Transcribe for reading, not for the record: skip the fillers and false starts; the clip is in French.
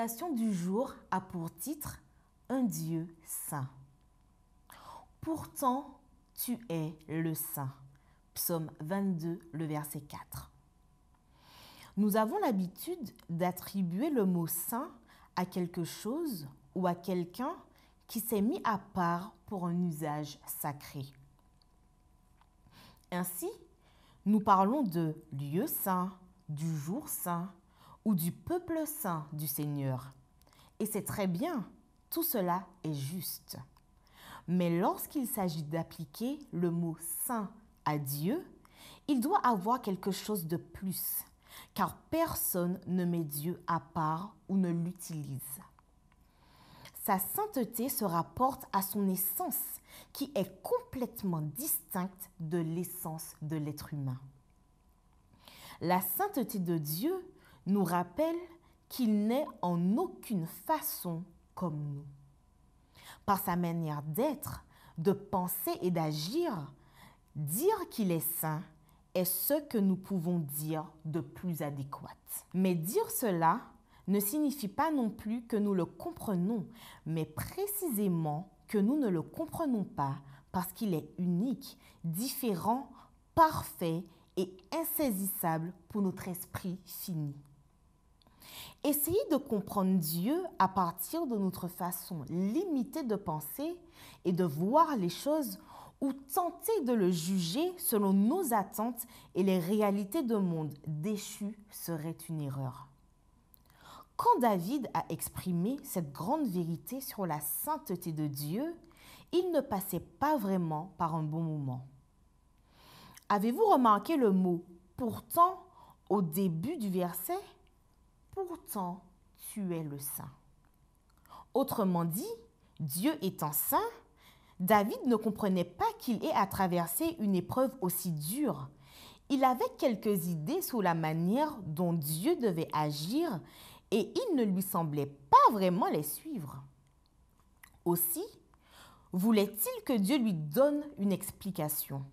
méditation du jour a pour titre « Un Dieu saint ». Pourtant, tu es le saint. Psaume 22, le verset 4. Nous avons l'habitude d'attribuer le mot saint à quelque chose ou à quelqu'un qui s'est mis à part pour un usage sacré. Ainsi, nous parlons de lieu saint, du jour saint ou du peuple saint du Seigneur. Et c'est très bien, tout cela est juste. Mais lorsqu'il s'agit d'appliquer le mot saint à Dieu, il doit avoir quelque chose de plus, car personne ne met Dieu à part ou ne l'utilise. Sa sainteté se rapporte à son essence, qui est complètement distincte de l'essence de l'être humain. La sainteté de Dieu nous rappelle qu'il n'est en aucune façon comme nous. Par sa manière d'être, de penser et d'agir, dire qu'il est saint est ce que nous pouvons dire de plus adéquat. Mais dire cela ne signifie pas non plus que nous le comprenons, mais précisément que nous ne le comprenons pas parce qu'il est unique, différent, parfait et insaisissable pour notre esprit fini. Essayer de comprendre Dieu à partir de notre façon limitée de penser et de voir les choses ou tenter de le juger selon nos attentes et les réalités d'un monde déchu serait une erreur. Quand David a exprimé cette grande vérité sur la sainteté de Dieu, il ne passait pas vraiment par un bon moment. Avez-vous remarqué le mot « pourtant » au début du verset ? Pourtant, tu es le saint. Autrement dit, Dieu étant saint, David ne comprenait pas qu'il ait à traverser une épreuve aussi dure. Il avait quelques idées sur la manière dont Dieu devait agir et il ne lui semblait pas vraiment les suivre. Aussi, voulait-il que Dieu lui donne une explication.